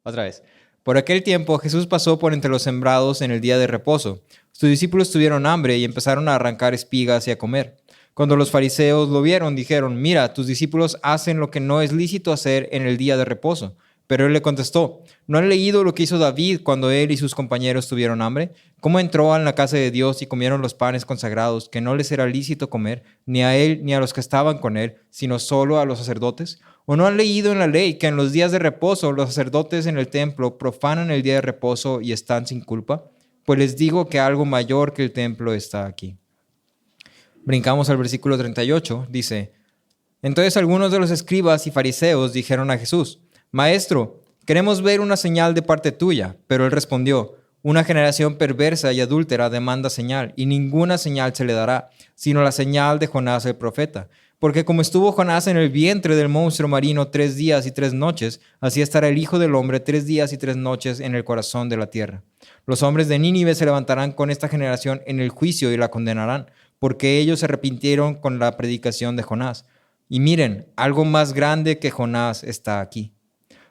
Otra vez. Por aquel tiempo Jesús pasó por entre los sembrados en el día de reposo. Sus discípulos tuvieron hambre y empezaron a arrancar espigas y a comer. Cuando los fariseos lo vieron, dijeron: mira, tus discípulos hacen lo que no es lícito hacer en el día de reposo. Pero él le contestó: ¿no han leído lo que hizo David cuando él y sus compañeros tuvieron hambre? ¿Cómo entró en la casa de Dios y comieron los panes consagrados que no les era lícito comer, ni a él ni a los que estaban con él, sino solo a los sacerdotes? ¿O no han leído en la ley que en los días de reposo los sacerdotes en el templo profanan el día de reposo y están sin culpa? Pues les digo que algo mayor que el templo está aquí. Brincamos al versículo 38, dice: entonces algunos de los escribas y fariseos dijeron a Jesús: Maestro, queremos ver una señal de parte tuya. Pero él respondió: una generación perversa y adúltera demanda señal, y ninguna señal se le dará, sino la señal de Jonás el profeta. Porque como estuvo Jonás en el vientre del monstruo marino 3 días y 3 noches, así estará el Hijo del Hombre 3 días y 3 noches en el corazón de la tierra. Los hombres de Nínive se levantarán con esta generación en el juicio y la condenarán, porque ellos se arrepintieron con la predicación de Jonás. Y miren, algo más grande que Jonás está aquí.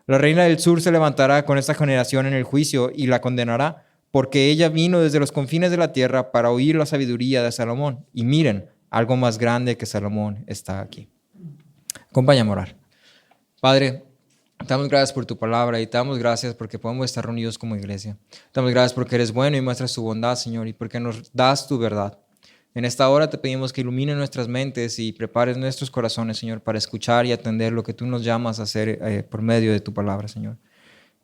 La reina del sur se levantará con esta generación en el juicio y la condenará, porque ella vino desde los confines de la tierra para oír la sabiduría de Salomón. Y miren, algo más grande que Salomón está aquí. Acompáñame a orar. Padre, te damos gracias por tu palabra y te damos gracias porque podemos estar reunidos como iglesia. Te damos gracias porque eres bueno y muestras tu bondad, Señor, y porque nos das tu verdad. En esta hora te pedimos que ilumines nuestras mentes y prepares nuestros corazones, Señor, para escuchar y atender lo que tú nos llamas a hacer por medio de tu palabra, Señor.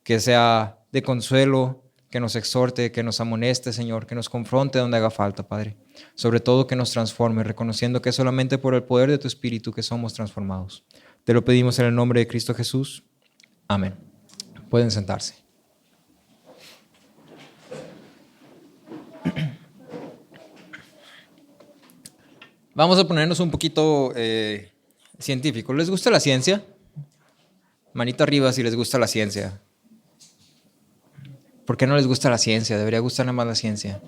Que sea de consuelo, que nos exhorte, que nos amoneste, Señor, que nos confronte donde haga falta, Padre. Sobre todo que nos transforme, reconociendo que es solamente por el poder de tu Espíritu que somos transformados. Te lo pedimos en el nombre de Cristo Jesús. Amén. Pueden sentarse. Vamos a ponernos un poquito científicos. ¿Les gusta la ciencia? Manito arriba si les gusta la ciencia. ¿Por qué no les gusta la ciencia? Debería gustarles más la ciencia.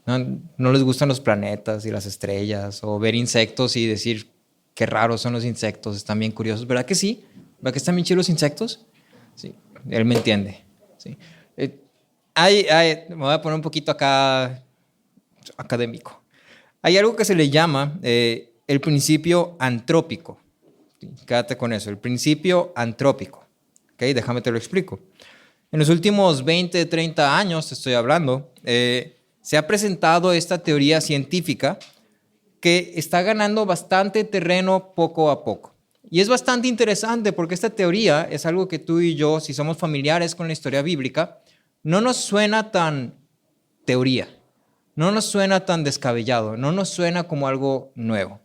¿No les gustan los planetas y las estrellas? O ver insectos y decir qué raros son los insectos. Están bien curiosos. ¿Verdad que sí? ¿Verdad que están bien chidos los insectos? Sí, él me entiende. Sí. Me voy a poner un poquito acá académico. Hay algo que se le llama el principio antrópico. Quédate con eso, el principio antrópico. ¿Okay? Déjame te lo explico. En los últimos 20, 30 años, te estoy hablando, se ha presentado esta teoría científica que está ganando bastante terreno poco a poco. Y es bastante interesante porque esta teoría es algo que tú y yo, si somos familiares con la historia bíblica, no nos suena tan teoría. No nos suena tan descabellado, no nos suena como algo nuevo.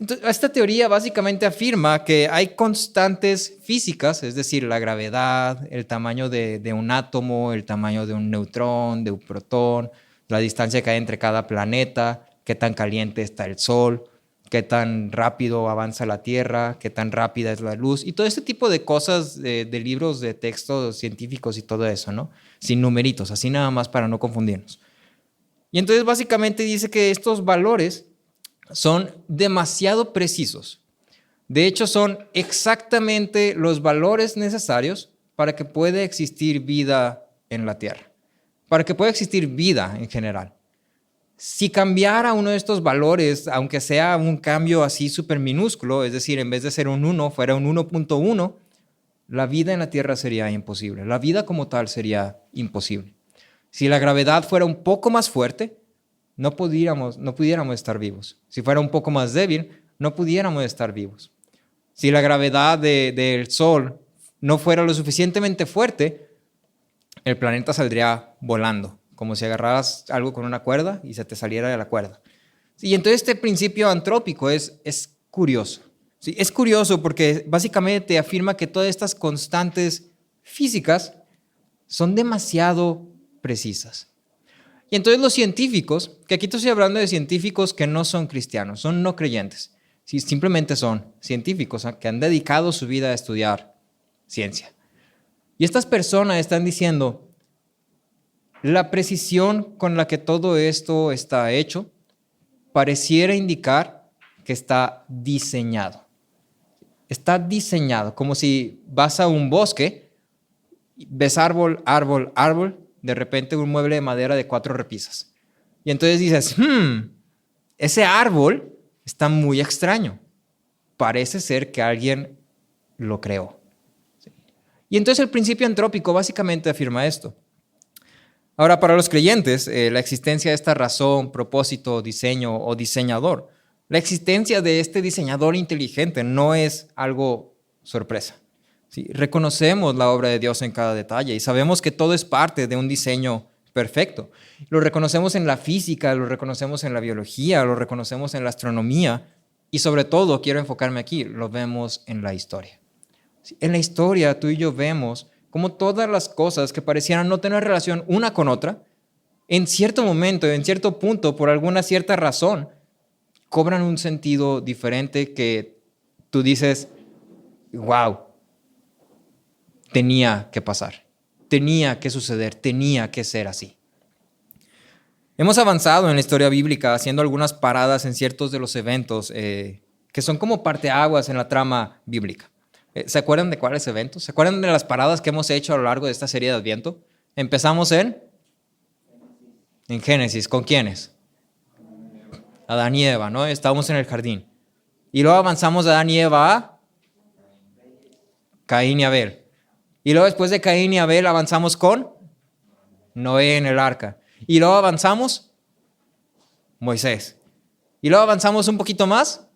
Entonces, esta teoría básicamente afirma que hay constantes físicas, es decir, la gravedad, el tamaño de un átomo, el tamaño de un neutrón, de un protón, la distancia que hay entre cada planeta, qué tan caliente está el Sol, qué tan rápido avanza la Tierra, qué tan rápida es la luz, y todo este tipo de cosas de libros de textos científicos y todo eso, ¿no? Sin numeritos, así nada más para no confundirnos. Y entonces básicamente dice que estos valores son demasiado precisos. De hecho, son exactamente los valores necesarios para que pueda existir vida en la Tierra, para que pueda existir vida en general. Si cambiara uno de estos valores, aunque sea un cambio así súper minúsculo, es decir, en vez de ser un 1, fuera un 1.1, la vida en la Tierra sería imposible. La vida como tal sería imposible. Si la gravedad fuera un poco más fuerte, no pudiéramos estar vivos. Si fuera un poco más débil, no pudiéramos estar vivos. Si la gravedad del Sol no fuera lo suficientemente fuerte, el planeta saldría volando, como si agarraras algo con una cuerda y se te saliera de la cuerda. Y entonces este principio antrópico es curioso. Sí, es curioso porque básicamente afirma que todas estas constantes físicas son demasiado precisas. Y entonces los científicos, que aquí estoy hablando de científicos que no son cristianos, son no creyentes, sí, simplemente son científicos que han dedicado su vida a estudiar ciencia. Y estas personas están diciendo, la precisión con la que todo esto está hecho pareciera indicar que está diseñado. está diseñado como si vas a un bosque, ves árbol, árbol, árbol, de repente un mueble de madera de 4 repisas. Y entonces dices, ese árbol está muy extraño. Parece ser que alguien lo creó. ¿Sí? Y entonces el principio antrópico básicamente afirma esto. Ahora, para los creyentes, la existencia de esta razón, propósito, diseño o diseñador, la existencia de este diseñador inteligente no es algo sorpresa. ¿Sí? Reconocemos la obra de Dios en cada detalle y sabemos que todo es parte de un diseño perfecto. Lo reconocemos en la física, lo reconocemos en la biología, lo reconocemos en la astronomía y sobre todo, quiero enfocarme aquí, lo vemos en la historia. ¿Sí? En la historia tú y yo vemos cómo todas las cosas que parecieran no tener relación una con otra, en cierto momento, en cierto punto, por alguna cierta razón, cobran un sentido diferente que tú dices, wow, tenía que pasar, tenía que suceder, tenía que ser así. Hemos avanzado en la historia bíblica haciendo algunas paradas en ciertos de los eventos que son como parteaguas en la trama bíblica. ¿Se acuerdan de cuáles eventos? ¿Se acuerdan de las paradas que hemos hecho a lo largo de esta serie de Adviento? Empezamos en Génesis. ¿Con quiénes? Adán y Eva, ¿no? Estábamos en el jardín. Y luego avanzamos de Adán y Eva a Caín y Abel. Y luego después de Caín y Abel avanzamos con Noé en el arca. Y luego avanzamos Moisés. Y luego avanzamos un poquito más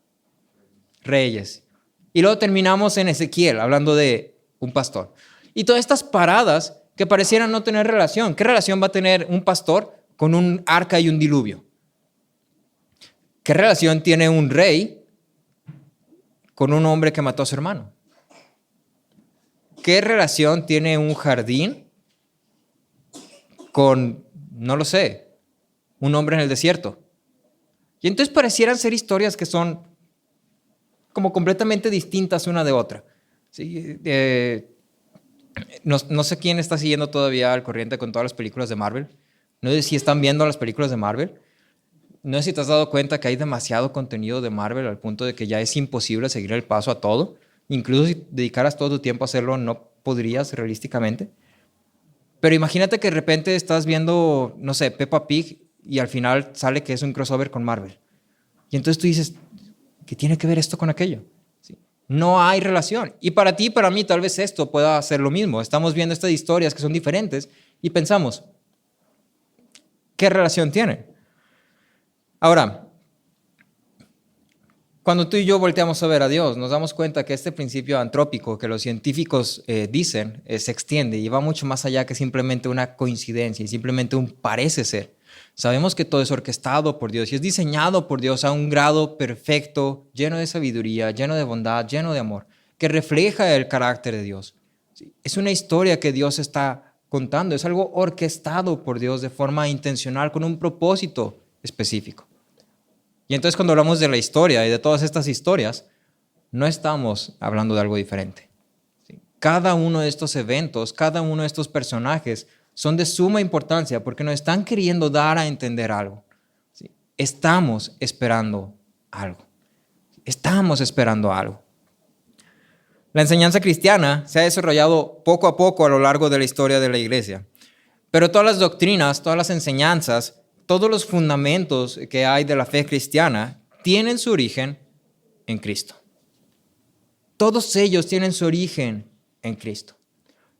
Reyes. Y luego terminamos en Ezequiel, hablando de un pastor. Y todas estas paradas que parecieran no tener relación. ¿Qué relación va a tener un pastor con un arca y un diluvio? ¿Qué relación tiene un rey con un hombre que mató a su hermano? ¿Qué relación tiene un jardín con, no lo sé, un hombre en el desierto? Y entonces parecieran ser historias que son como completamente distintas una de otra. ¿Sí? No sé quién está siguiendo todavía al corriente con todas las películas de Marvel. No sé si están viendo las películas de Marvel. No sé si te has dado cuenta que hay demasiado contenido de Marvel al punto de que ya es imposible seguir el paso a todo. Incluso si dedicaras todo tu tiempo a hacerlo, no podrías realísticamente. Pero imagínate que de repente estás viendo, no sé, Peppa Pig y al final sale que es un crossover con Marvel. Y entonces tú dices, ¿qué tiene que ver esto con aquello? ¿Sí? No hay relación. Y para ti y para mí tal vez esto pueda ser lo mismo. Estamos viendo estas historias que son diferentes y pensamos, ¿qué relación tienen? Ahora, cuando tú y yo volteamos a ver a Dios, nos damos cuenta que este principio antrópico que los científicos dicen se extiende y va mucho más allá que simplemente una coincidencia y simplemente un parece ser. Sabemos que todo es orquestado por Dios y es diseñado por Dios a un grado perfecto, lleno de sabiduría, lleno de bondad, lleno de amor, que refleja el carácter de Dios. Es una historia que Dios está contando, es algo orquestado por Dios de forma intencional con un propósito específico. Y entonces cuando hablamos de la historia y de todas estas historias, no estamos hablando de algo diferente. ¿Sí? Cada uno de estos eventos, cada uno de estos personajes son de suma importancia porque nos están queriendo dar a entender algo. ¿Sí? Estamos esperando algo. Estamos esperando algo. La enseñanza cristiana se ha desarrollado poco a poco a lo largo de la historia de la iglesia. Pero todas las doctrinas, todas las enseñanzas, todos los fundamentos que hay de la fe cristiana tienen su origen en Cristo. Todos ellos tienen su origen en Cristo.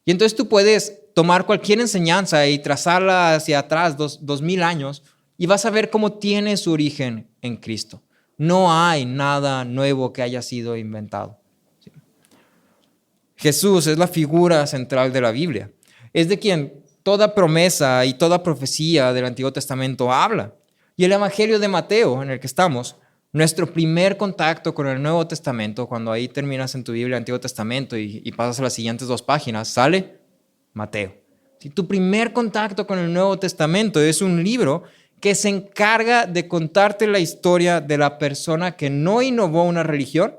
Y entonces tú puedes tomar cualquier enseñanza y trazarla hacia atrás 2000 años y vas a ver cómo tiene su origen en Cristo. No hay nada nuevo que haya sido inventado. ¿Sí? Jesús es la figura central de la Biblia. Es de quien toda promesa y toda profecía del Antiguo Testamento habla. Y el Evangelio de Mateo, en el que estamos, nuestro primer contacto con el Nuevo Testamento, cuando ahí terminas en tu Biblia el Antiguo Testamento y pasas a las siguientes 2 páginas, sale Mateo. Si tu primer contacto con el Nuevo Testamento es un libro que se encarga de contarte la historia de la persona que no innovó una religión,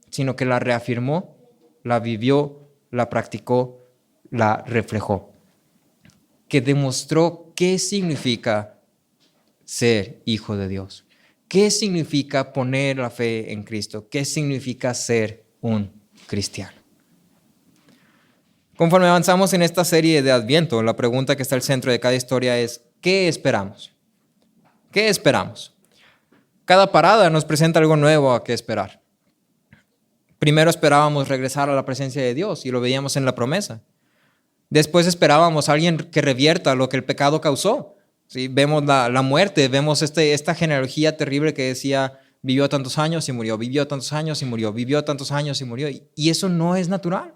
sino que la reafirmó, la vivió, la practicó, la reflejó, que demostró qué significa ser hijo de Dios, qué significa poner la fe en Cristo, qué significa ser un cristiano. Conforme avanzamos en esta serie de Adviento, la pregunta que está al centro de cada historia es, ¿qué esperamos? ¿Qué esperamos? Cada parada nos presenta algo nuevo a qué esperar. Primero esperábamos regresar a la presencia de Dios y lo veíamos en la promesa. Después esperábamos a alguien que revierta lo que el pecado causó. ¿Sí? Vemos la muerte, vemos esta genealogía terrible que decía, vivió tantos años y murió, vivió tantos años y murió, vivió tantos años y murió. Y eso no es natural.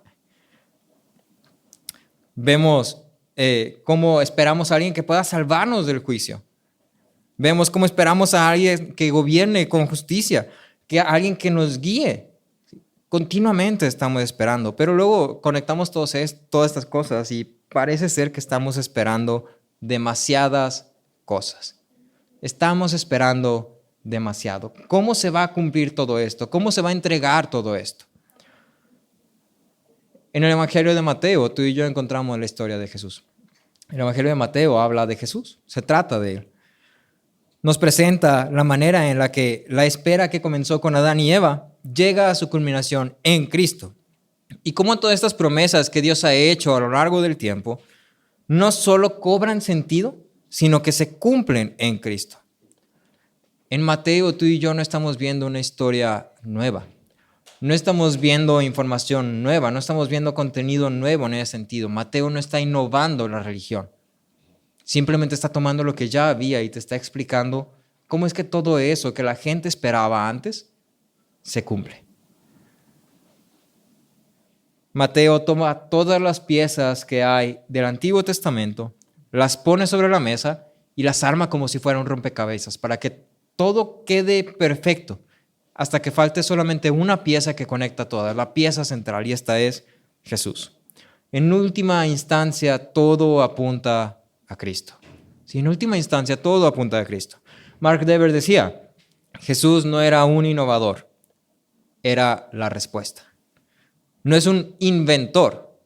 Vemos cómo esperamos a alguien que pueda salvarnos del juicio. Vemos cómo esperamos a alguien que gobierne con justicia, que alguien que nos guíe. Continuamente estamos esperando, pero luego conectamos todas estas cosas y parece ser que estamos esperando demasiadas cosas. Estamos esperando demasiado. ¿Cómo se va a cumplir todo esto? ¿Cómo se va a entregar todo esto? En el Evangelio de Mateo, tú y yo encontramos la historia de Jesús. El Evangelio de Mateo habla de Jesús, se trata de él. Nos presenta la manera en la que la espera que comenzó con Adán y Eva llega a su culminación en Cristo. Y cómo todas estas promesas que Dios ha hecho a lo largo del tiempo no solo cobran sentido, sino que se cumplen en Cristo. En Mateo, tú y yo no estamos viendo una historia nueva. No estamos viendo información nueva, no estamos viendo contenido nuevo en ese sentido. Mateo no está innovando la religión. Simplemente está tomando lo que ya había y te está explicando cómo es que todo eso que la gente esperaba antes se cumple. Mateo toma todas las piezas que hay del Antiguo Testamento, las pone sobre la mesa y las arma como si fuera un rompecabezas para que todo quede perfecto hasta que falte solamente una pieza que conecta todas, la pieza central, y esta es Jesús. En última instancia, todo apunta a Cristo. Sí, en última instancia, todo apunta a Cristo. Mark Dever decía, Jesús no era un innovador, era la respuesta. No es un inventor,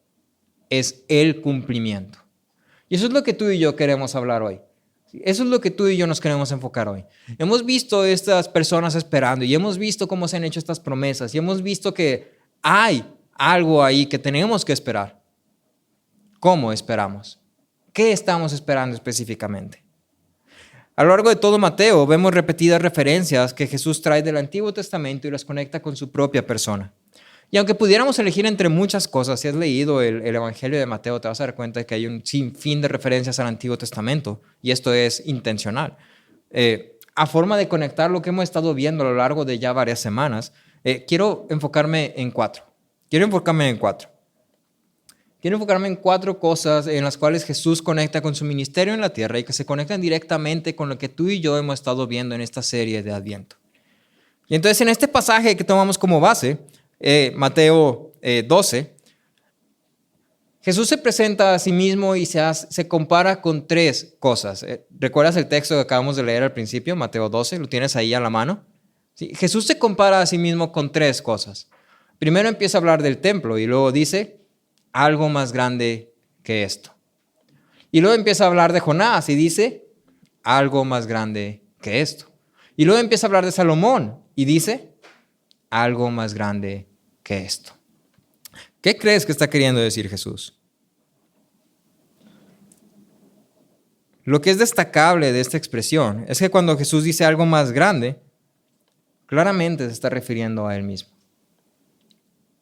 es el cumplimiento. Y eso es lo que tú y yo queremos hablar hoy. Eso es lo que tú y yo nos queremos enfocar hoy. Hemos visto estas personas esperando y hemos visto cómo se han hecho estas promesas y hemos visto que hay algo ahí que tenemos que esperar. ¿Cómo esperamos? ¿Qué estamos esperando específicamente? A lo largo de todo Mateo vemos repetidas referencias que Jesús trae del Antiguo Testamento y las conecta con su propia persona. Y aunque pudiéramos elegir entre muchas cosas, si has leído el Evangelio de Mateo, te vas a dar cuenta de que hay un sinfín de referencias al Antiguo Testamento, y esto es intencional. A forma de conectar lo que hemos estado viendo a lo largo de ya varias semanas, quiero enfocarme en cuatro. Quiero enfocarme en cuatro cosas en las cuales Jesús conecta con su ministerio en la tierra y que se conectan directamente con lo que tú y yo hemos estado viendo en esta serie de Adviento. Y entonces en este pasaje que tomamos como base, Mateo 12, Jesús se presenta a sí mismo y se compara con tres cosas. ¿Recuerdas el texto que acabamos de leer al principio, Mateo 12? ¿Lo tienes ahí a la mano? Sí, Jesús se compara a sí mismo con tres cosas. Primero empieza a hablar del templo y luego dice, algo más grande que esto. Y luego empieza a hablar de Jonás y dice, algo más grande que esto. Y luego empieza a hablar de Salomón y dice, algo más grande que esto. ¿Qué crees que está queriendo decir Jesús? Lo que es destacable de esta expresión es que cuando Jesús dice algo más grande, claramente se está refiriendo a él mismo.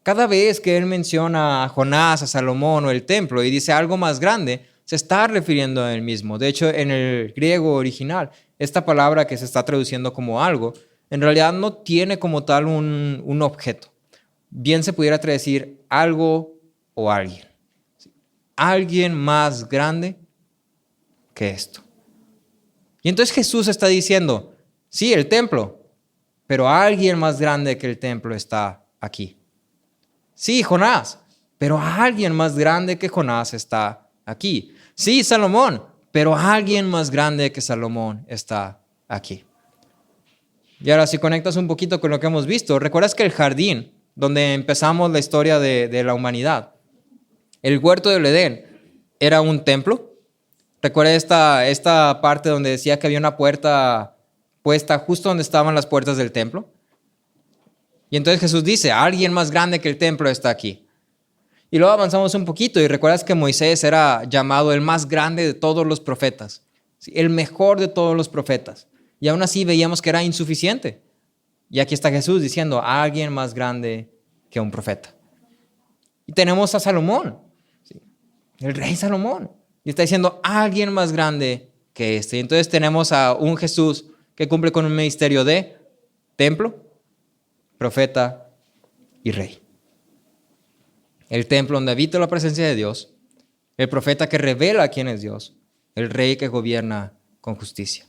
Cada vez que él menciona a Jonás, a Salomón o el templo y dice algo más grande, se está refiriendo a él mismo. De hecho, en el griego original, esta palabra que se está traduciendo como algo, en realidad no tiene como tal un objeto. Bien se pudiera traducir algo o alguien. Alguien más grande que esto. Y entonces Jesús está diciendo, sí, el templo, pero alguien más grande que el templo está aquí. Sí, Jonás, pero alguien más grande que Jonás está aquí. Sí, Salomón, pero alguien más grande que Salomón está aquí. Y ahora si conectas un poquito con lo que hemos visto, ¿recuerdas que el jardín donde empezamos la historia de la humanidad, el huerto del Edén, era un templo? ¿Recuerdas esta parte donde decía que había una puerta puesta justo donde estaban las puertas del templo? Y entonces Jesús dice, alguien más grande que el templo está aquí. Y luego avanzamos un poquito y recuerdas que Moisés era llamado el más grande de todos los profetas, ¿sí? El mejor de todos los profetas. Y aún así veíamos que era insuficiente. Y aquí está Jesús diciendo, alguien más grande que un profeta. Y tenemos a Salomón, ¿sí? El rey Salomón. Y está diciendo, alguien más grande que este. Y entonces tenemos a un Jesús que cumple con un ministerio de templo, profeta y rey. El templo donde habita la presencia de Dios, el profeta que revela quién es Dios, el rey que gobierna con justicia.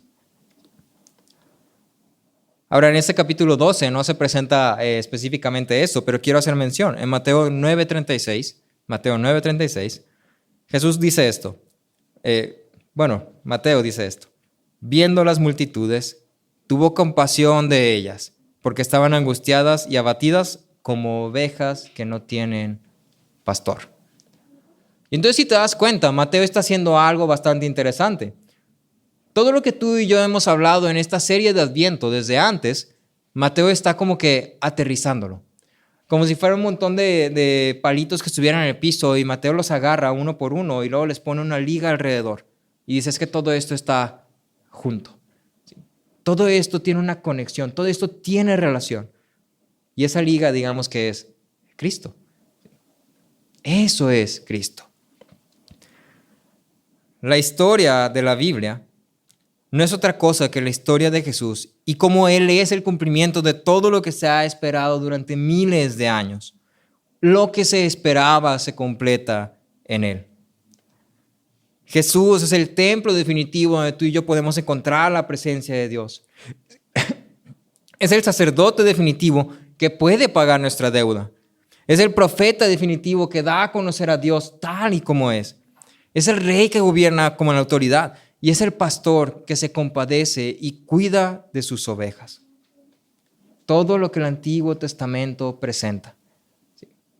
Ahora, en este capítulo 12 no se presenta específicamente esto, pero quiero hacer mención. En Mateo 9:36, Jesús dice esto. Mateo dice esto. Viendo las multitudes, tuvo compasión de ellas, porque estaban angustiadas y abatidas como ovejas que no tienen pastor. Y entonces, si te das cuenta, Mateo está haciendo algo bastante interesante. Todo lo que tú y yo hemos hablado en esta serie de Adviento desde antes, Mateo está como que aterrizándolo. Como si fuera un montón de palitos que estuvieran en el piso y Mateo los agarra uno por uno y luego les pone una liga alrededor. Y dice, es que todo esto está junto. Todo esto tiene una conexión, todo esto tiene relación. Y esa liga, digamos que es Cristo. Eso es Cristo. La historia de la Biblia no es otra cosa que la historia de Jesús y cómo Él es el cumplimiento de todo lo que se ha esperado durante miles de años. Lo que se esperaba se completa en Él. Jesús es el templo definitivo donde tú y yo podemos encontrar la presencia de Dios. Es el sacerdote definitivo que puede pagar nuestra deuda. Es el profeta definitivo que da a conocer a Dios tal y como es. Es el rey que gobierna como la autoridad. Y es el pastor que se compadece y cuida de sus ovejas. Todo lo que el Antiguo Testamento presenta.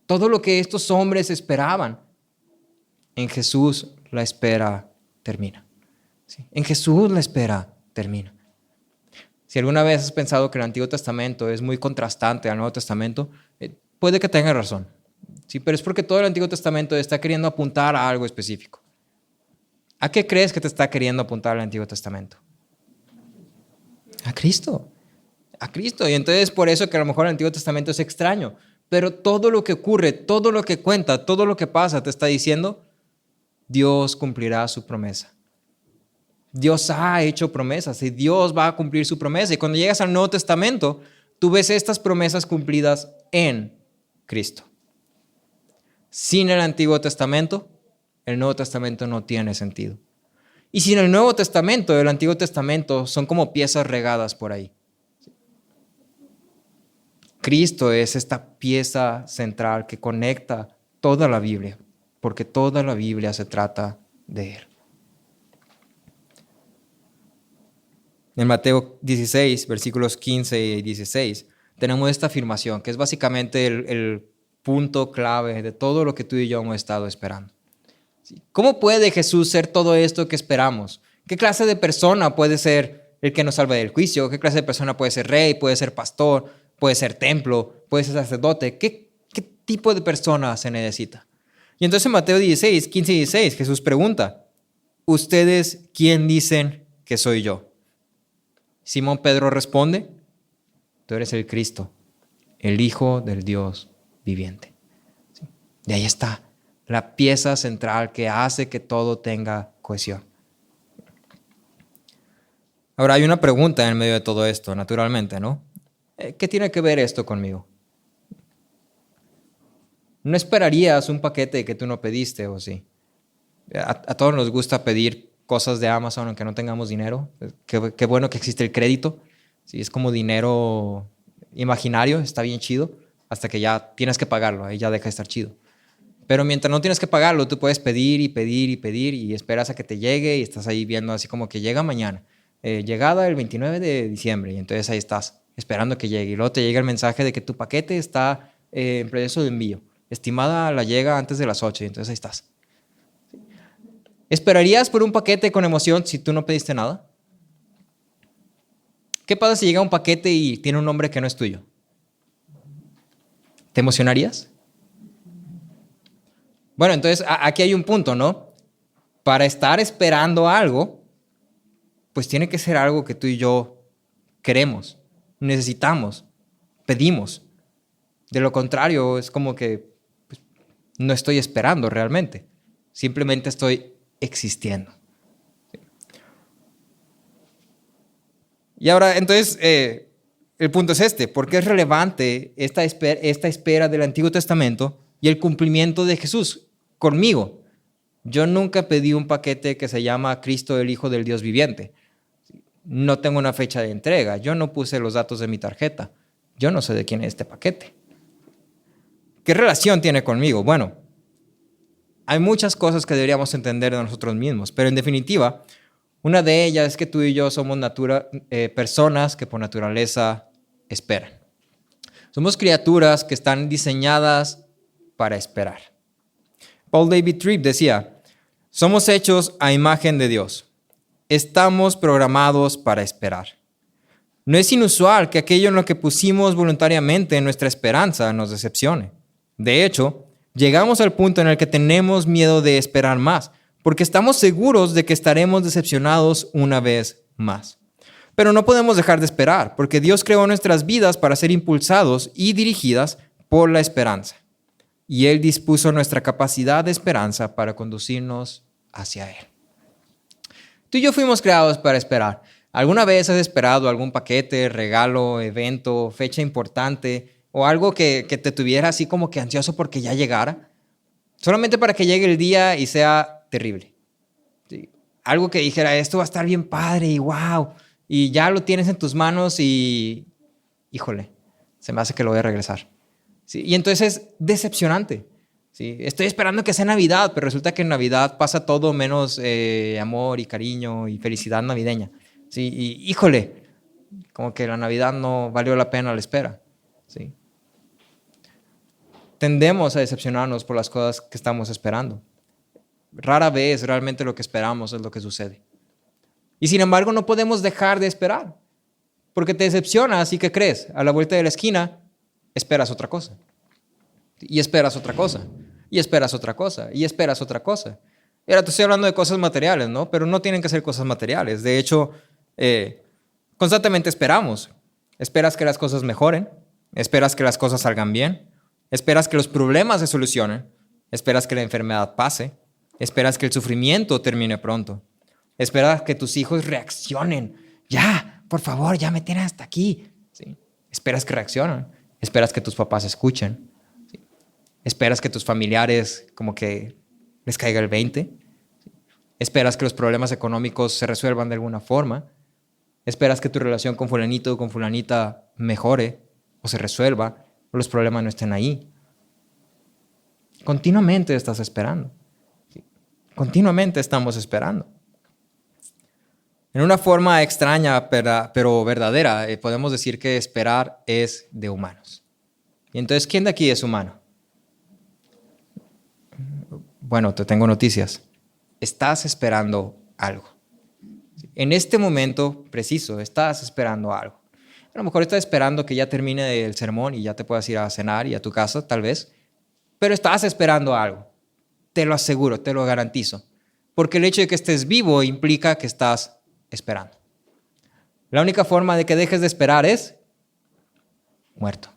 Todo lo que estos hombres esperaban. En Jesús la espera termina. En Jesús la espera termina. Si alguna vez has pensado que el Antiguo Testamento es muy contrastante al Nuevo Testamento, puede que tengas razón. Sí, pero es porque todo el Antiguo Testamento está queriendo apuntar a algo específico. ¿A qué crees que te está queriendo apuntar el Antiguo Testamento? A Cristo. A Cristo. Y entonces por eso que a lo mejor el Antiguo Testamento es extraño. Pero todo lo que ocurre, todo lo que cuenta, todo lo que pasa te está diciendo, Dios cumplirá su promesa. Dios ha hecho promesas y Dios va a cumplir su promesa. Y cuando llegas al Nuevo Testamento, tú ves estas promesas cumplidas en Cristo. Sin el Antiguo Testamento, el Nuevo Testamento no tiene sentido. Y sin el Nuevo Testamento, el Antiguo Testamento son como piezas regadas por ahí. Cristo es esta pieza central que conecta toda la Biblia, porque toda la Biblia se trata de Él. En Mateo 16, versículos 15 y 16, tenemos esta afirmación, que es básicamente el punto clave de todo lo que tú y yo hemos estado esperando. ¿Cómo puede Jesús ser todo esto que esperamos? ¿Qué clase de persona puede ser el que nos salve del juicio? ¿Qué clase de persona puede ser rey, puede ser pastor, puede ser templo, puede ser sacerdote? ¿Qué tipo de persona se necesita? Y entonces en Mateo 16, 15 y 16, Jesús pregunta, ¿ustedes quién dicen que soy yo? Simón Pedro responde, tú eres el Cristo, el Hijo del Dios viviente. Y ahí está la pieza central que hace que todo tenga cohesión. Ahora hay una pregunta en medio de todo esto, naturalmente, ¿no? ¿Qué tiene que ver esto conmigo? ¿No esperarías un paquete que tú no pediste o sí? A todos nos gusta pedir cosas de Amazon aunque no tengamos dinero. Qué bueno que existe el crédito. Sí, es como dinero imaginario, está bien chido, hasta que ya tienes que pagarlo, ahí ya deja de estar chido. Pero mientras no tienes que pagarlo, tú puedes pedir y pedir y pedir y esperas a que te llegue y estás ahí viendo así como que llega mañana. Llegada el 29 de diciembre y entonces ahí estás esperando que llegue. Y luego te llega el mensaje de que tu paquete está en proceso de envío. Estimada la llega antes de las 8 y entonces ahí estás. ¿Esperarías por un paquete con emoción si tú no pediste nada? ¿Qué pasa si llega un paquete y tiene un nombre que no es tuyo? ¿Te emocionarías? Bueno, entonces aquí hay un punto, ¿no? Para estar esperando algo, pues tiene que ser algo que tú y yo queremos, necesitamos, pedimos. De lo contrario, es como que pues, no estoy esperando realmente. Simplemente estoy existiendo. Y ahora, entonces, el punto es este. ¿Por qué es relevante esta espera del Antiguo Testamento y el cumplimiento de Jesús conmigo? Yo nunca pedí un paquete que se llama Cristo, el Hijo del Dios viviente. No tengo una fecha de entrega. Yo no puse los datos de mi tarjeta. Yo no sé de quién es este paquete. ¿Qué relación tiene conmigo? Bueno, hay muchas cosas que deberíamos entender de nosotros mismos, pero en definitiva, una de ellas es que tú y yo somos personas que por naturaleza esperan. Somos criaturas que están diseñadas para esperar. Paul David Tripp decía, somos hechos a imagen de Dios. Estamos programados para esperar. No es inusual que aquello en lo que pusimos voluntariamente nuestra esperanza nos decepcione. De hecho, llegamos al punto en el que tenemos miedo de esperar más, porque estamos seguros de que estaremos decepcionados una vez más. Pero no podemos dejar de esperar, porque Dios creó nuestras vidas para ser impulsados y dirigidas por la esperanza. Y Él dispuso nuestra capacidad de esperanza para conducirnos hacia Él. Tú y yo fuimos creados para esperar. ¿Alguna vez has esperado algún paquete, regalo, evento, fecha importante o algo que te tuviera así como que ansioso porque ya llegara? Solamente para que llegue el día y sea terrible. ¿Sí? Algo que dijera, esto va a estar bien padre y wow. Y ya lo tienes en tus manos y, híjole, se me hace que lo voy a regresar. ¿Sí? Y entonces es decepcionante. ¿Sí? Estoy esperando que sea Navidad, pero resulta que en Navidad pasa todo menos amor y cariño y felicidad navideña. ¿Sí? Y híjole, como que la Navidad no valió la pena la espera. ¿Sí? Tendemos a decepcionarnos por las cosas que estamos esperando. Rara vez realmente lo que esperamos es lo que sucede. Y sin embargo no podemos dejar de esperar, porque te decepcionas y ¿qué crees? A la vuelta de la esquina esperas otra cosa. Y esperas otra cosa. Y esperas otra cosa. Y esperas otra cosa. Y ahora te estoy hablando de cosas materiales, ¿no? Pero no tienen que ser cosas materiales. De hecho, constantemente esperamos. Esperas que las cosas mejoren. Esperas que las cosas salgan bien. Esperas que los problemas se solucionen. Esperas que la enfermedad pase. Esperas que el sufrimiento termine pronto. Esperas que tus hijos reaccionen. Ya, por favor, ya me tienen hasta aquí. ¿Sí? Esperas que reaccionen. Esperas que tus papás escuchen. ¿Sí? Esperas que tus familiares como que les caiga el 20. ¿Sí? Esperas que los problemas económicos se resuelvan de alguna forma. Esperas que tu relación con fulanito o con fulanita mejore o se resuelva o los problemas no estén ahí. Continuamente estás esperando. ¿Sí? Continuamente estamos esperando. En una forma extraña pero verdadera, podemos decir que esperar es de humanos. Y entonces, ¿quién de aquí es humano? Bueno, te tengo noticias. Estás esperando algo. En este momento preciso, estás esperando algo. A lo mejor estás esperando que ya termine el sermón y ya te puedas ir a cenar y a tu casa, tal vez. Pero estás esperando algo. Te lo aseguro, te lo garantizo. Porque el hecho de que estés vivo implica que estás esperando. La única forma de que dejes de esperar es muerto.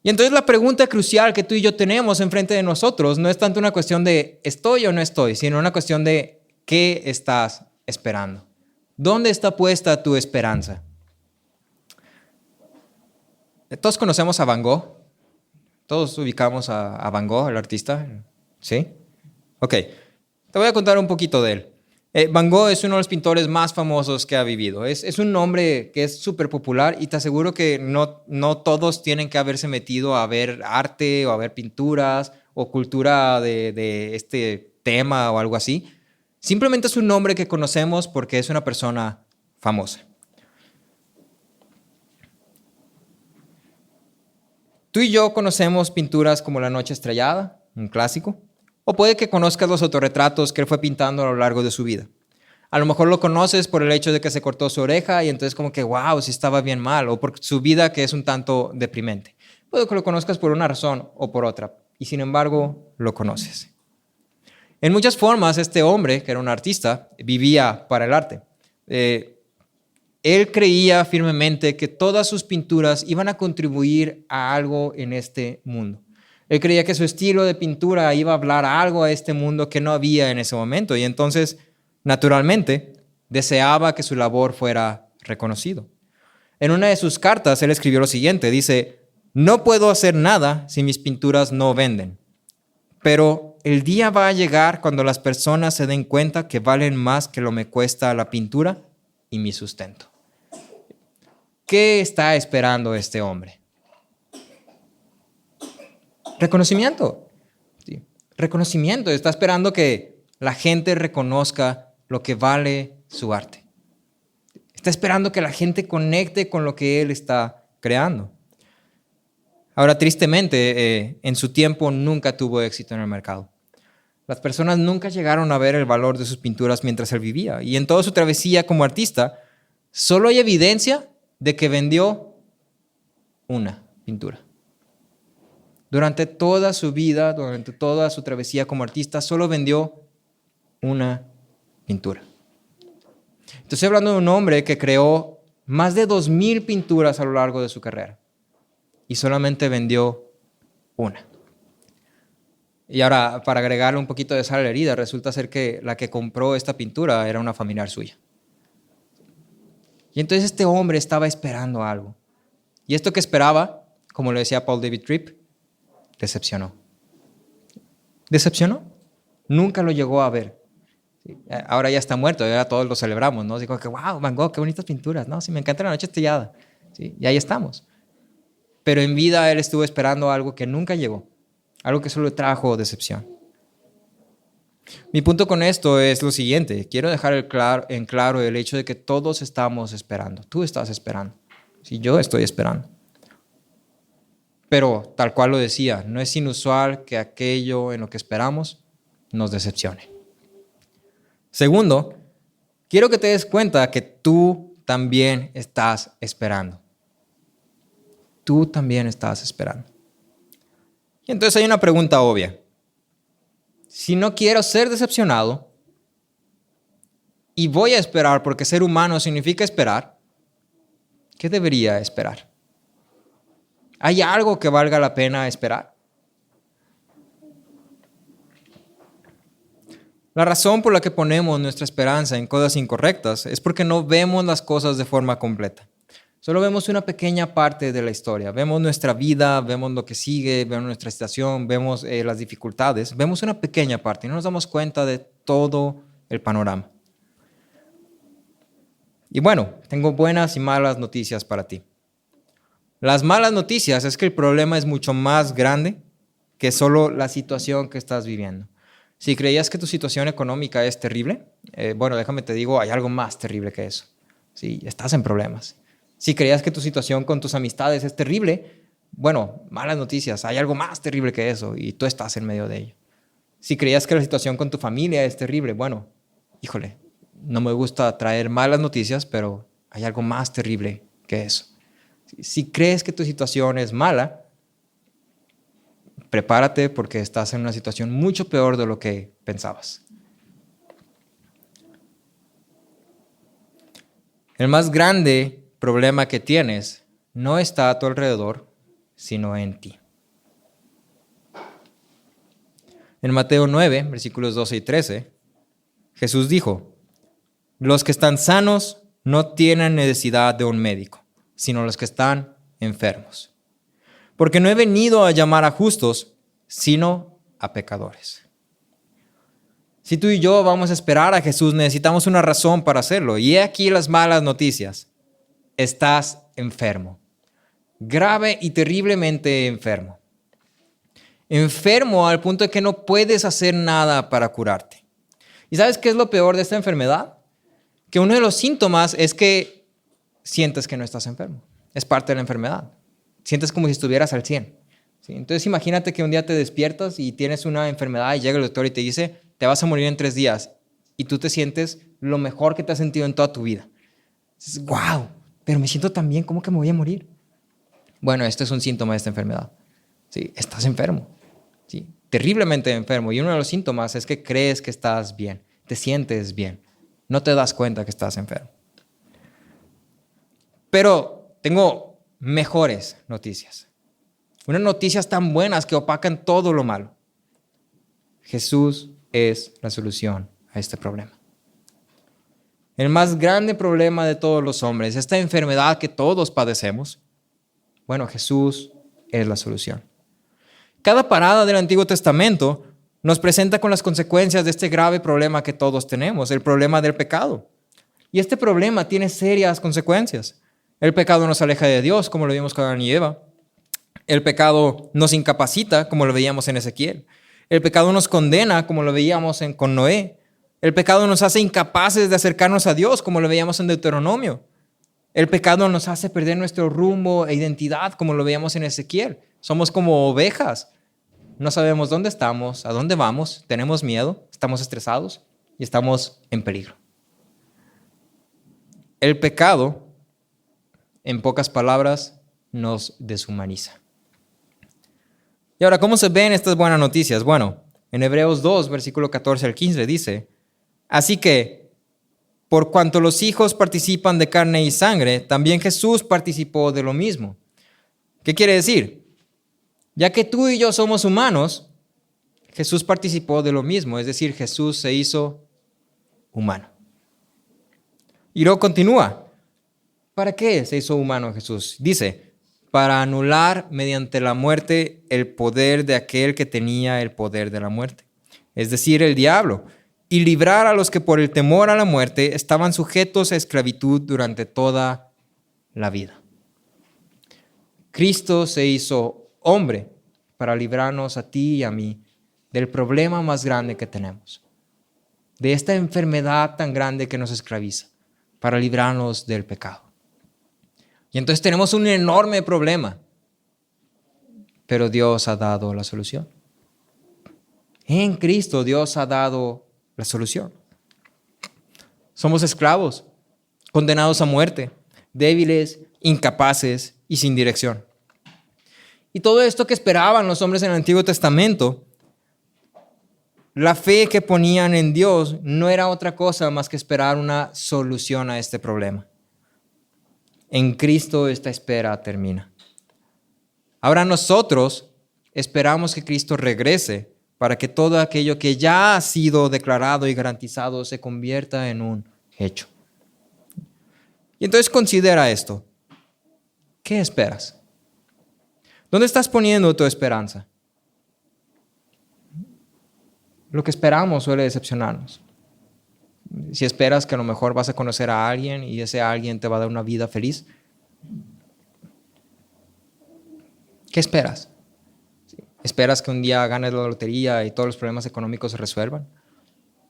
Y entonces la pregunta crucial que tú y yo tenemos enfrente de nosotros no es tanto una cuestión de estoy o no estoy, sino una cuestión de qué estás esperando. ¿Dónde está puesta tu esperanza? Todos conocemos a Van Gogh. Todos ubicamos a Van Gogh, el artista. ¿Sí? Ok. Te voy a contar un poquito de él. Van Gogh es uno de los pintores más famosos que ha vivido. Es un nombre que es súper popular y te aseguro que no todos tienen que haberse metido a ver arte o a ver pinturas o cultura de este tema o algo así. Simplemente es un nombre que conocemos porque es una persona famosa. Tú y yo conocemos pinturas como La Noche Estrellada, un clásico. O puede que conozcas los autorretratos que él fue pintando a lo largo de su vida. A lo mejor lo conoces por el hecho de que se cortó su oreja y entonces como que, wow, sí estaba bien mal, o por su vida que es un tanto deprimente. Puede que lo conozcas por una razón o por otra, y sin embargo lo conoces. En muchas formas, este hombre, que era un artista, vivía para el arte. Él creía firmemente que todas sus pinturas iban a contribuir a algo en este mundo. Él creía que su estilo de pintura iba a hablar algo a este mundo que no había en ese momento, y entonces, naturalmente, deseaba que su labor fuera reconocido. En una de sus cartas, él escribió lo siguiente, dice: no puedo hacer nada si mis pinturas no venden, pero el día va a llegar cuando las personas se den cuenta que valen más que lo que me cuesta la pintura y mi sustento. ¿Qué está esperando este hombre? Reconocimiento. Sí. Reconocimiento. Está esperando que la gente reconozca lo que vale su arte. Está esperando que la gente conecte con lo que él está creando. Ahora, tristemente, en su tiempo nunca tuvo éxito en el mercado. Las personas nunca llegaron a ver el valor de sus pinturas mientras él vivía. Y en toda su travesía como artista, solo hay evidencia de que vendió una pintura. Durante toda su vida, durante toda su travesía como artista, solo vendió una pintura. Estoy hablando de un hombre que creó más de 2,000 pinturas a lo largo de su carrera y solamente vendió una. Y ahora, para agregarle un poquito de sal a la herida, resulta ser que la que compró esta pintura era una familiar suya. Y entonces este hombre estaba esperando algo. Y esto que esperaba, como lo decía Paul David Tripp, decepcionó. ¿Decepcionó? Nunca lo llegó a ver. Sí, ahora ya está muerto, ya todos lo celebramos, ¿no? Digo que, wow, Van Gogh, qué bonitas pinturas, ¿no? Sí, me encanta La noche estrellada. Sí, y ahí estamos. Pero en vida él estuvo esperando algo que nunca llegó, algo que solo trajo decepción. Mi punto con esto es lo siguiente. Quiero dejar en claro el hecho de que todos estamos esperando. Tú estás esperando. Sí, yo estoy esperando. Pero, tal cual lo decía, no es inusual que aquello en lo que esperamos nos decepcione. Segundo, quiero que te des cuenta que tú también estás esperando. Tú también estás esperando. Y entonces hay una pregunta obvia. Si no quiero ser decepcionado y voy a esperar porque ser humano significa esperar, ¿qué debería esperar? ¿Hay algo que valga la pena esperar? La razón por la que ponemos nuestra esperanza en cosas incorrectas es porque no vemos las cosas de forma completa. Solo vemos una pequeña parte de la historia. Vemos nuestra vida, vemos lo que sigue, vemos nuestra situación, vemos las dificultades. Vemos una pequeña parte y no nos damos cuenta de todo el panorama. Y bueno, tengo buenas y malas noticias para ti. Las malas noticias es que el problema es mucho más grande que solo la situación que estás viviendo. Si creías que tu situación económica es terrible, bueno, déjame te digo, hay algo más terrible que eso. Sí, estás en problemas. Si creías que tu situación con tus amistades es terrible, bueno, malas noticias, hay algo más terrible que eso y tú estás en medio de ello. Si creías que la situación con tu familia es terrible, bueno, híjole, no me gusta traer malas noticias, pero hay algo más terrible que eso. Si crees que tu situación es mala, prepárate porque estás en una situación mucho peor de lo que pensabas. El más grande problema que tienes no está a tu alrededor, sino en ti. En Mateo 9, versículos 12 y 13, Jesús dijo: los que están sanos no tienen necesidad de un médico, sino los que están enfermos. Porque no he venido a llamar a justos, sino a pecadores. Si tú y yo vamos a esperar a Jesús, necesitamos una razón para hacerlo. Y he aquí las malas noticias. Estás enfermo. Grave y terriblemente enfermo. Enfermo al punto de que no puedes hacer nada para curarte. ¿Y sabes qué es lo peor de esta enfermedad? Que uno de los síntomas es que sientes que no estás enfermo. Es parte de la enfermedad. Sientes como si estuvieras al 100. ¿Sí? Entonces imagínate que un día te despiertas y tienes una enfermedad y llega el doctor y te dice, te vas a morir en 3 días. Y tú te sientes lo mejor que te has sentido en toda tu vida. Dices, wow, pero me siento tan bien, ¿cómo que me voy a morir? Bueno, este es un síntoma de esta enfermedad. ¿Sí? Estás enfermo, ¿sí? Terriblemente enfermo. Y uno de los síntomas es que crees que estás bien, te sientes bien. No te das cuenta que estás enfermo. Pero tengo mejores noticias. Unas noticias tan buenas que opacan todo lo malo. Jesús es la solución a este problema. El más grande problema de todos los hombres, esta enfermedad que todos padecemos, bueno, Jesús es la solución. Cada parada del Antiguo Testamento nos presenta con las consecuencias de este grave problema que todos tenemos, el problema del pecado. Y este problema tiene serias consecuencias. El pecado nos aleja de Dios, como lo vimos con Adán y Eva. El pecado nos incapacita, como lo veíamos en Ezequiel. El pecado nos condena, como lo veíamos con Noé. El pecado nos hace incapaces de acercarnos a Dios, como lo veíamos en Deuteronomio. El pecado nos hace perder nuestro rumbo e identidad, como lo veíamos en Ezequiel. Somos como ovejas. No sabemos dónde estamos, a dónde vamos, tenemos miedo, estamos estresados y estamos en peligro. El pecado, en pocas palabras, nos deshumaniza. Y ahora, ¿cómo se ven estas buenas noticias? Bueno, en Hebreos 2, versículo 14 al 15 dice, así que, por cuanto los hijos participan de carne y sangre, también Jesús participó de lo mismo. ¿Qué quiere decir? Ya que tú y yo somos humanos, Jesús participó de lo mismo, es decir, Jesús se hizo humano. Y luego continúa. ¿Para qué se hizo humano Jesús? Dice, para anular mediante la muerte el poder de aquel que tenía el poder de la muerte, es decir, el diablo, y librar a los que por el temor a la muerte estaban sujetos a esclavitud durante toda la vida. Cristo se hizo hombre para librarnos a ti y a mí del problema más grande que tenemos, de esta enfermedad tan grande que nos esclaviza, para librarnos del pecado. Y entonces tenemos un enorme problema, pero Dios ha dado la solución. En Cristo Dios ha dado la solución. Somos esclavos, condenados a muerte, débiles, incapaces y sin dirección. Y todo esto que esperaban los hombres en el Antiguo Testamento, la fe que ponían en Dios no era otra cosa más que esperar una solución a este problema. En Cristo esta espera termina. Ahora nosotros esperamos que Cristo regrese para que todo aquello que ya ha sido declarado y garantizado se convierta en un hecho. Y entonces considera esto. ¿Qué esperas? ¿Dónde estás poniendo tu esperanza? Lo que esperamos suele decepcionarnos. Si esperas que a lo mejor vas a conocer a alguien y ese alguien te va a dar una vida feliz, ¿qué esperas? ¿Esperas que un día ganes la lotería y todos los problemas económicos se resuelvan?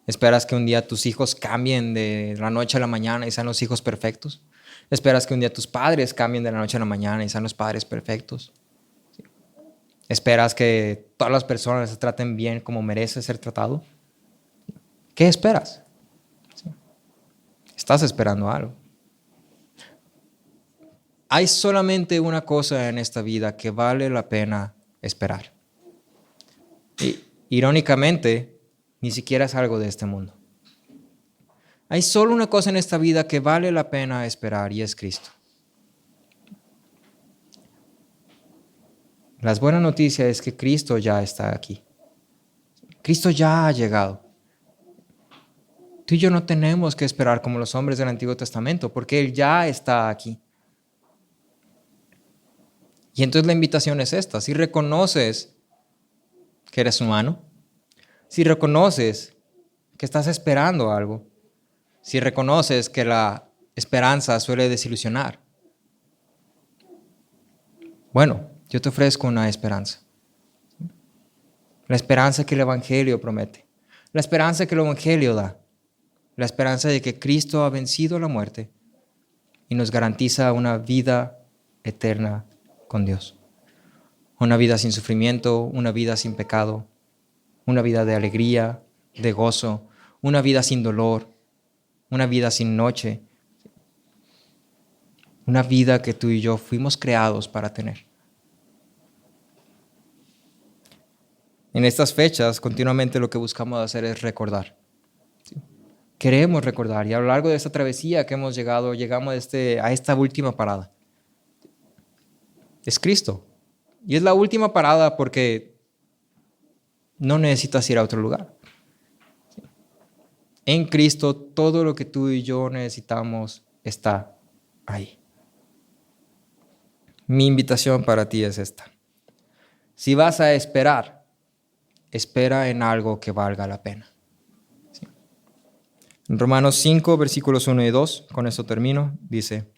¿Esperas que un día tus hijos cambien de la noche a la mañana y sean los hijos perfectos? ¿Esperas que un día tus padres cambien de la noche a la mañana y sean los padres perfectos? ¿Esperas que todas las personas se traten bien como merece ser tratado? ¿Qué esperas? Estás esperando algo. Hay solamente una cosa en esta vida que vale la pena esperar. Y, irónicamente, ni siquiera es algo de este mundo. Hay solo una cosa en esta vida que vale la pena esperar y es Cristo. Las buenas noticias es que Cristo ya está aquí. Cristo ya ha llegado. Tú y yo no tenemos que esperar como los hombres del Antiguo Testamento, porque Él ya está aquí. Y entonces la invitación es esta. Si reconoces que eres humano, si reconoces que estás esperando algo, si reconoces que la esperanza suele desilusionar, bueno, yo te ofrezco una esperanza. La esperanza que el Evangelio promete. La esperanza que el Evangelio da. La esperanza de que Cristo ha vencido la muerte y nos garantiza una vida eterna con Dios. Una vida sin sufrimiento, una vida sin pecado, una vida de alegría, de gozo, una vida sin dolor, una vida sin noche, una vida que tú y yo fuimos creados para tener. En estas fechas, continuamente lo que buscamos hacer es recordar. ¿Sí? Queremos recordar, y a lo largo de esta travesía que hemos llegamos a esta última parada. Es Cristo. Y es la última parada porque no necesitas ir a otro lugar. ¿Sí? En Cristo todo lo que tú y yo necesitamos está ahí. Mi invitación para ti es esta. Si vas a esperar, espera en algo que valga la pena. ¿Sí? En Romanos 5, versículos 1 y 2, con eso termino, dice: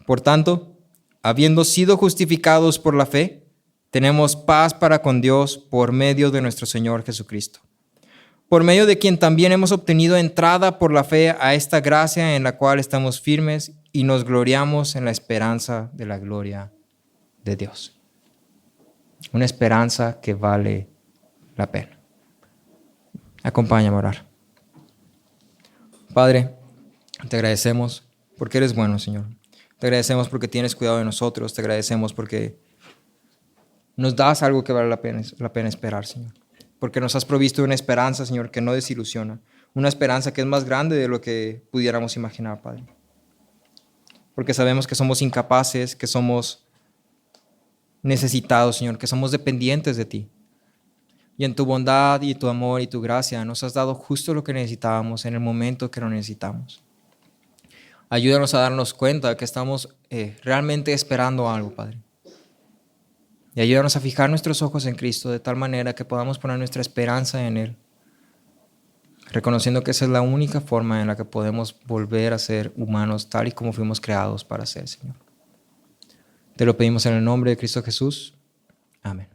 por tanto, habiendo sido justificados por la fe, tenemos paz para con Dios por medio de nuestro Señor Jesucristo, por medio de quien también hemos obtenido entrada por la fe a esta gracia en la cual estamos firmes y nos gloriamos en la esperanza de la gloria de Dios. Una esperanza que vale la pena. Acompáñame a orar. Padre, te agradecemos porque eres bueno, Señor. Te agradecemos porque tienes cuidado de nosotros. Te agradecemos porque nos das algo que vale la pena esperar, Señor. Porque nos has provisto una esperanza, Señor, que no desilusiona. Una esperanza que es más grande de lo que pudiéramos imaginar, Padre. Porque sabemos que somos incapaces, que somos necesitados, Señor, que somos dependientes de ti. Y en tu bondad y tu amor y tu gracia nos has dado justo lo que necesitábamos en el momento que lo necesitamos. Ayúdanos a darnos cuenta que estamos realmente esperando algo, Padre. Y ayúdanos a fijar nuestros ojos en Cristo de tal manera que podamos poner nuestra esperanza en Él, reconociendo que esa es la única forma en la que podemos volver a ser humanos tal y como fuimos creados para ser, Señor. Te lo pedimos en el nombre de Cristo Jesús. Amén.